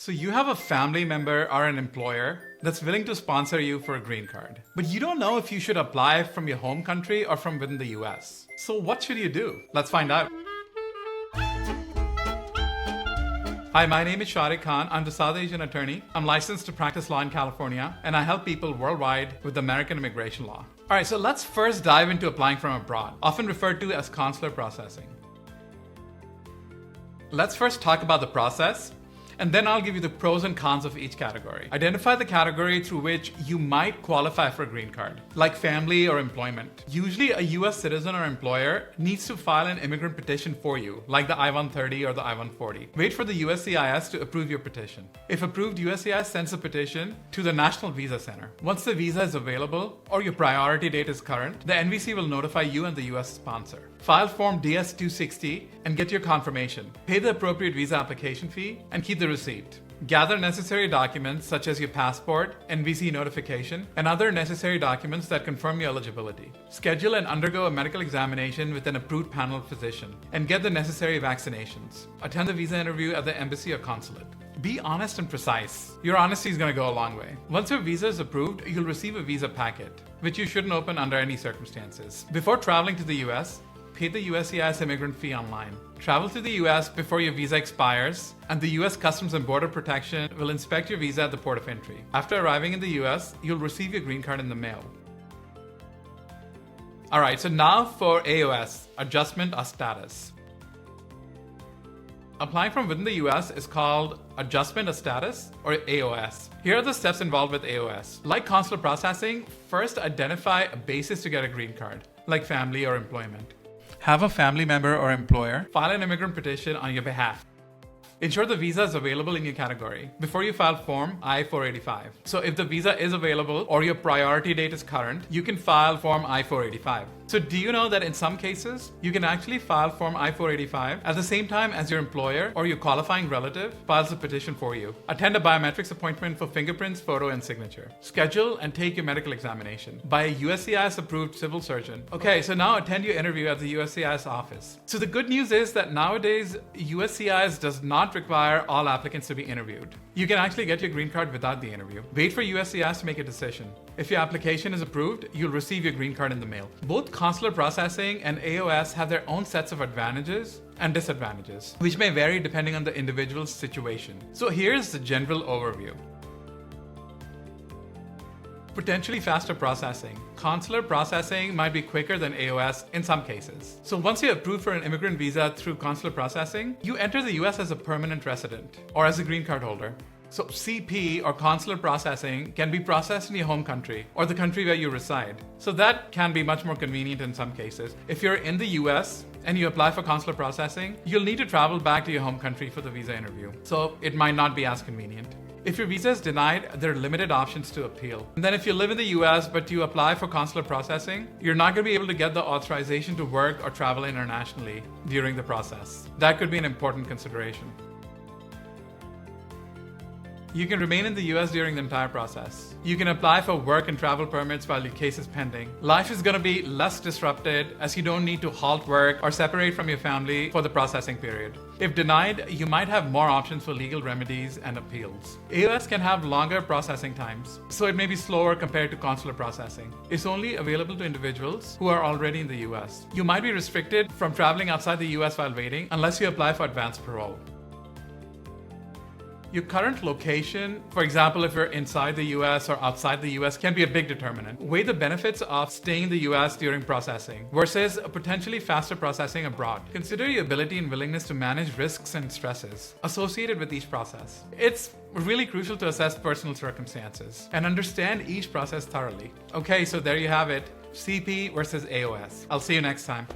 So you have a family member or an employer that's willing to sponsor you for a green card, but you don't know if you should apply from your home country or from within the US. So what should you do? Let's find out. Hi, my name is Shariq. I'm the South Asian attorney. I'm licensed to practice law in California, and I help people worldwide with American immigration law. All right, so let's first dive into applying from abroad, often referred to as consular processing. Let's first talk about the process, and then I'll give you the pros and cons of each category. Identify the category through which you might qualify for a green card, like family or employment. Usually a US citizen or employer needs to file an immigrant petition for you, like the I-130 or the I-140. Wait for the USCIS to approve your petition. If approved, USCIS sends a petition to the National Visa Center. Once the visa is available or your priority date is current, the NVC will notify you and the US sponsor. File Form DS-260 and get your confirmation. Pay the appropriate visa application fee and keep the receipt. Gather necessary documents such as your passport, NVC notification, and other necessary documents that confirm your eligibility. Schedule and undergo a medical examination with an approved panel physician and get the necessary vaccinations. Attend the visa interview at the embassy or consulate. Be honest and precise. Your honesty is going to go a long way. Once your visa is approved, you'll receive a visa packet, which you shouldn't open under any circumstances. Before traveling to the US, pay the USCIS immigrant fee online. Travel to the US before your visa expires, and the US Customs and Border Protection will inspect your visa at the port of entry. After arriving in the US, you'll receive your green card in the mail. All right, so now for AOS, Adjustment of Status. Applying from within the US is called Adjustment of Status, or AOS. Here are the steps involved with AOS. Like consular processing, first identify a basis to get a green card, like family or employment. Have a family member or employer file an immigrant petition on your behalf. Ensure the visa is available in your category before you file Form I-485. So if the visa is available or your priority date is current, you can file Form I-485. So do you know that in some cases, you can actually file Form I-485 at the same time as your employer or your qualifying relative files a petition for you. Attend a biometrics appointment for fingerprints, photo, and signature. Schedule and take your medical examination by a USCIS-approved civil surgeon. Okay, so now attend your interview at the USCIS office. So the good news is that nowadays, USCIS does not require all applicants to be interviewed. You can actually get your green card without the interview. Wait for USCIS to make a decision. If your application is approved, you'll receive your green card in the mail. Both consular processing and AOS have their own sets of advantages and disadvantages, which may vary depending on the individual's situation. So here's the general overview. Potentially faster processing. Consular processing might be quicker than AOS in some cases. So once you're approved for an immigrant visa through consular processing, you enter the US as a permanent resident or as a green card holder. So CP or consular processing can be processed in your home country or the country where you reside. So that can be much more convenient in some cases. If you're in the US and you apply for consular processing, you'll need to travel back to your home country for the visa interview. So it might not be as convenient. If your visa is denied, there are limited options to appeal. And then if you live in the US but you apply for consular processing, you're not going to be able to get the authorization to work or travel internationally during the process. That could be an important consideration. You can remain in the US during the entire process. You can apply for work and travel permits while your case is pending. Life is going to be less disrupted as you don't need to halt work or separate from your family for the processing period. If denied, you might have more options for legal remedies and appeals. AOS can have longer processing times, so it may be slower compared to consular processing. It's only available to individuals who are already in the US. You might be restricted from traveling outside the US while waiting unless you apply for advanced parole. Your current location, for example, if you're inside the US or outside the US, can be a big determinant. Weigh the benefits of staying in the US during processing versus a potentially faster processing abroad. Consider your ability and willingness to manage risks and stresses associated with each process. It's really crucial to assess personal circumstances and understand each process thoroughly. Okay, so there you have it. CP versus AOS. I'll see you next time.